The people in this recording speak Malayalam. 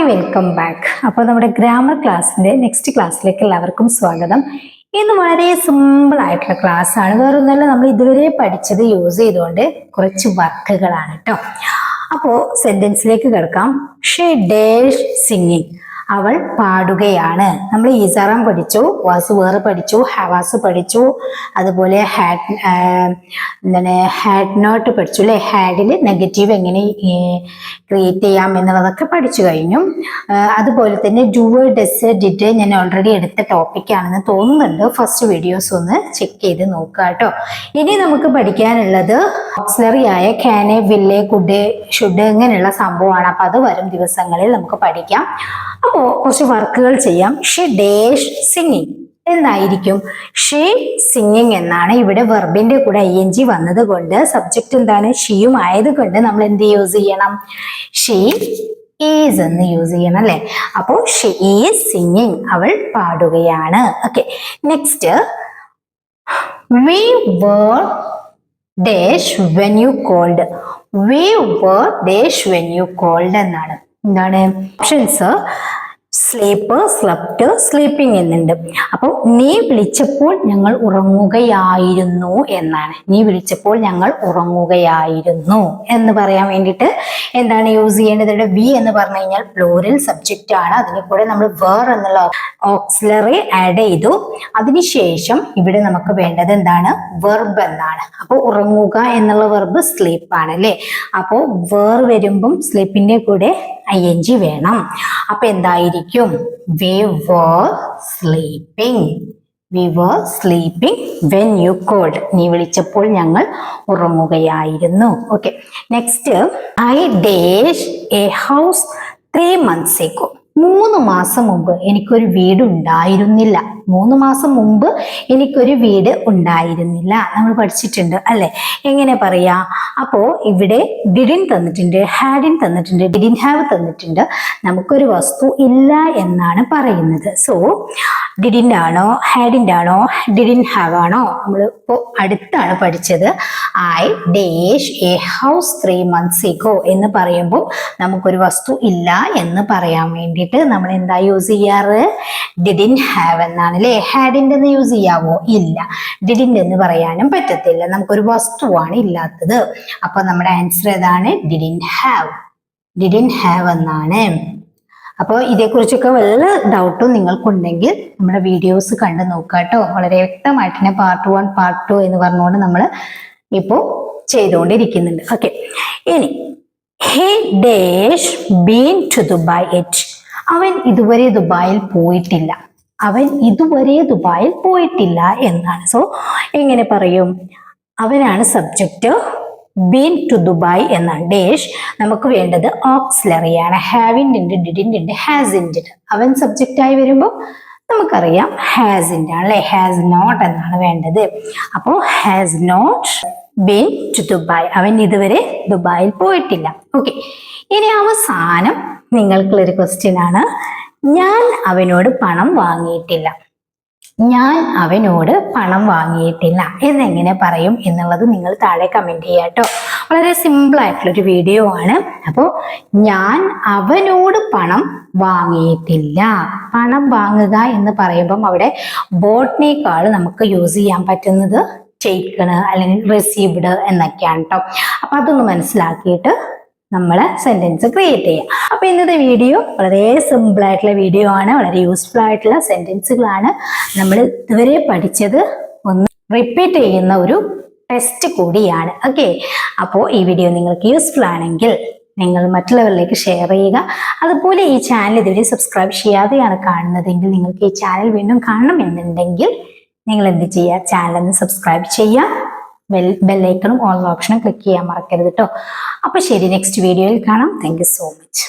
Hi, welcome back. അപ്പോൾ നമ്മുടെ ഗ്രാമർ ക്ലാസ്സിന്റെ നെക്സ്റ്റ് ക്ലാസ്സിലേക്ക് എല്ലാവർക്കും സ്വാഗതം. ഇന്ന് വളരെ സിമ്പിൾ ആയിട്ടുള്ള ക്ലാസ് ആണ്. വേറൊന്നല്ല, നമ്മൾ ഇതുവരെ പഠിച്ചത് യൂസ് ചെയ്തുകൊണ്ട് കുറച്ച് വർക്കുകളാണ് കേട്ടോ. അപ്പോൾ സെന്റൻസിലേക്ക് കിടക്കാം. ഷീ ഡേഷ് സിംഗിങ്, അവൾ പാടുകയാണ്. നമ്മൾ ഈസാറാം പഠിച്ചു, വാസ് വേറെ പഠിച്ചു, ഹാവാസ് പഠിച്ചു, അതുപോലെ ഹാഡ് നോട്ട് പഠിച്ചു അല്ലെ. ഹാഡിൽ നെഗറ്റീവ് എങ്ങനെ ക്രിയേറ്റ് ചെയ്യാം എന്നുള്ളതൊക്കെ പഠിച്ചു കഴിഞ്ഞു. അതുപോലെ തന്നെ ഡു, ഡസ്, ഡിഡ് ഞാൻ ഓൾറെഡി എടുത്ത ടോപ്പിക്കാണെന്ന് തോന്നുന്നുണ്ട്. ഫസ്റ്റ് വീഡിയോസ് ഒന്ന് ചെക്ക് ചെയ്ത് നോക്കുക കേട്ടോ. ഇനി നമുക്ക് പഠിക്കാനുള്ളത് ഓക്സിലറി ആയ ക്യാന്, വില്ല്, കുഡ്, ഷുഡ് ഇങ്ങനെയുള്ള സംഭവമാണ്. അപ്പൊ അത് വരും ദിവസങ്ങളിൽ നമുക്ക് പഠിക്കാം. അപ്പോൾ കുറച്ച് വർക്കുകൾ ചെയ്യാം. ഷീ ഡേഷ് സിംഗിങ് എന്നായിരിക്കും. ഷീ സിംഗിങ് എന്നാണ്. ഇവിടെ വെർബിന്റെ കൂടെ ing വന്നത് കൊണ്ട് സബ്ജക്റ്റ് എന്താണ്, ഷീയും ആയത് കൊണ്ട് നമ്മൾ എന്ത് യൂസ് ചെയ്യണം, ഷീ ഈസ് എന്ന് യൂസ് ചെയ്യണം അല്ലെ. അപ്പോൾ ഷീ ഈസ് സിംഗിങ്, അവൾ പാടുകയാണ്. Okay, next we were dash when you called. We were dash when you called എന്നാണ്. എന്താണ് ഓപ്ഷൻസ്? സ്ലീപ്പ്, സ്ലപ്റ്റ്, സ്ലീപ്പിംഗ് എന്നുണ്ട്. അപ്പോൾ നീ വിളിച്ചപ്പോൾ ഞങ്ങൾ ഉറങ്ങുകയായിരുന്നു എന്നാണ്. നീ വിളിച്ചപ്പോൾ ഞങ്ങൾ ഉറങ്ങുകയായിരുന്നു എന്ന് പറയാൻ വേണ്ടിയിട്ട് എന്താണ് യൂസ് ചെയ്യേണ്ടത്? ഇവിടെ വി എന്ന് പറഞ്ഞു കഴിഞ്ഞാൽ പ്ലൂറൽ സബ്ജക്റ്റ് ആണ്. അതിന് കൂടെ നമ്മൾ വേർ എന്നുള്ള ഓക്സിലറി ആഡ് ചെയ്തു. അതിനുശേഷം ഇവിടെ നമുക്ക് വേണ്ടത് എന്താണ്? വെർബ് എന്നാണ്. അപ്പോൾ ഉറങ്ങുക എന്നുള്ള വെർബ് സ്ലീപ്പ് ആണ് അല്ലേ. അപ്പോൾ വേർ വരുമ്പം സ്ലീപ്പിന്റെ കൂടെ ing വേണം. അപ്പൊ എന്തായിരിക്കും? We were sleeping. We were sleeping when you called. നീ വിളിച്ചപ്പോൾ ഞങ്ങൾ ഉറങ്ങുകയായിരുന്നു. Okay, next I dashed a house 3 months ago. 3 മാസം മുമ്പ് എനിക്കൊരു വീട് ഉണ്ടായിരുന്നില്ല. 3 മാസം മുമ്പ് എനിക്കൊരു വീട് ഉണ്ടായിരുന്നില്ല നമ്മൾ പഠിച്ചിട്ടുണ്ട് അല്ലെ. എങ്ങനെ പറയാ? അപ്പോ ഇവിടെ ഡിഡിൻ തന്നിട്ടുണ്ട്, ഹാഡിൻ തന്നിട്ടുണ്ട്, ഡിഡിൻ ഹാവ് തന്നിട്ടുണ്ട്. നമുക്കൊരു വസ്തു ഇല്ല എന്നാണ് പറയുന്നത്. സോ ഡിഡിൻ്റെ ആണോ, ഹാഡിൻ്റെ ആണോ, ഡിഡിൻ ഹാവ് ആണോ? നമ്മൾ ഇപ്പോൾ അടുത്താണ് പഠിച്ചത്. I dash A house 3 months ago എന്ന് പറയുമ്പോൾ നമുക്കൊരു വസ്തു ഇല്ല എന്ന് പറയാൻ വേണ്ടിയിട്ട് നമ്മൾ എന്താ യൂസ് ചെയ്യാറ്? ഡിഡിൻ ഹാവ് എന്നാണ് അല്ലേ. ഹാഡിൻ്റെ എന്ന് യൂസ് ചെയ്യാവോ? ഇല്ല. ഡിഡിൻ്റെ എന്ന് പറയാനും പറ്റത്തില്ല, നമുക്കൊരു വസ്തുവാണ് ഇല്ലാത്തത്. അപ്പൊ നമ്മുടെ ആൻസർ ഏതാണ്? Didn't have. ഡിഡിൻ ഹാവ് എന്നാണ്. അപ്പോൾ ഇതേക്കുറിച്ചൊക്കെ വല്ല ഡൗട്ടും നിങ്ങൾക്കുണ്ടെങ്കിൽ നമ്മുടെ വീഡിയോസ് കണ്ടു നോക്കുക കേട്ടോ. വളരെ വ്യക്തമായിട്ട് തന്നെ പാർട്ട് 1 പാർട്ട് 2 എന്ന് പറഞ്ഞുകൊണ്ട് നമ്മൾ ഇപ്പോൾ ചെയ്തുകൊണ്ടിരിക്കുന്നുണ്ട്. ഓക്കെ, ഇനി ഹി ഡേഷ് ബീൻ ടു ദുബായ് എറ്റ്. അവൻ ഇതുവരെ ദുബായിൽ പോയിട്ടില്ല. അവൻ ഇതുവരെ ദുബായിൽ പോയിട്ടില്ല എന്നാണ്. സോ എങ്ങനെ പറയും? അവനാണ് സബ്ജക്റ്റ്, ബീൻ ടു ദുബായ് എന്നാണ്. ഡേഷ് നമുക്ക് വേണ്ടത് ഓക്സിലറി ആണ്. ഹാവിൻ്റെ ഉണ്ട്, ഡിഡിൻ്റെ ഉണ്ട്, ഹാസിൻ്റെ ഉണ്ട്. അവൻ സബ്ജക്റ്റ് ആയി വരുമ്പോൾ നമുക്കറിയാം ഹാസിൻ്റെ ആണ് അല്ലെ. ഹാസ് നോട്ട് എന്നാണ് വേണ്ടത്. അപ്പോൾ has not been to Dubai. അവൻ ഇതുവരെ ദുബായിൽ പോയിട്ടില്ല. ഓക്കെ, ഇനി അവസാനം നിങ്ങൾക്കുള്ളൊരു ക്വസ്റ്റ്യൻ ആണ്. ഞാൻ അവനോട് പണം വാങ്ങിയിട്ടില്ല. ഞാൻ അവനോട് പണം വാങ്ങിയിട്ടില്ല എന്നെങ്ങനെ പറയും എന്നുള്ളത് നിങ്ങൾ താഴെ കമന്റ് ചെയ്യുക കേട്ടോ. വളരെ സിമ്പിൾ ആയിട്ടുള്ളൊരു വീഡിയോ ആണ്. അപ്പോൾ ഞാൻ അവനോട് പണം വാങ്ങിയിട്ടില്ല. പണം വാങ്ങുക എന്ന് പറയുമ്പം അവിടെ ബോട്ടിനേക്കാൾ നമുക്ക് യൂസ് ചെയ്യാൻ പറ്റുന്നത് ടേക്കണ് അല്ലെങ്കിൽ റിസീവ്ഡ് എന്നൊക്കെയാണ് കേട്ടോ. അപ്പൊ അതൊന്ന് മനസ്സിലാക്കിയിട്ട് നമ്മള് സെന്റൻസ് ക്രിയേറ്റ് ചെയ്യാം. അപ്പൊ ഇന്നത്തെ വീഡിയോ വളരെ സിമ്പിൾ ആയിട്ടുള്ള വീഡിയോ ആണ്. വളരെ യൂസ്ഫുൾ ആയിട്ടുള്ള സെന്റൻസുകളാണ്. നമ്മൾ ഇതുവരെ പഠിച്ചത് ഒന്ന് റിപ്പീറ്റ് ചെയ്യുന്ന ഒരു ടെസ്റ്റ് കൂടിയാണ്. ഓക്കെ, അപ്പോൾ ഈ വീഡിയോ നിങ്ങൾക്ക് യൂസ്ഫുൾ ആണെങ്കിൽ നിങ്ങൾ മറ്റുള്ളവരിലേക്ക് ഷെയർ ചെയ്യുക. അതുപോലെ ഈ ചാനൽ ഇതുവരെ സബ്സ്ക്രൈബ് ചെയ്യാതെയാണ് കാണുന്നതെങ്കിൽ നിങ്ങൾക്ക് ഈ ചാനൽ വീണ്ടും കാണണമെന്നുണ്ടെങ്കിൽ നിങ്ങൾ എന്ത് ചെയ്യുക? ചാനൽ ഒന്ന് സബ്സ്ക്രൈബ് ചെയ്യുക. ബെല്ലൈക്കണും ഓൾ ഓപ്ഷനും ക്ലിക്ക് ചെയ്യാൻ മറക്കരുത് കേട്ടോ. അപ്പൊ ശരി, നെക്സ്റ്റ് വീഡിയോയിൽ കാണാം. Thank you so much.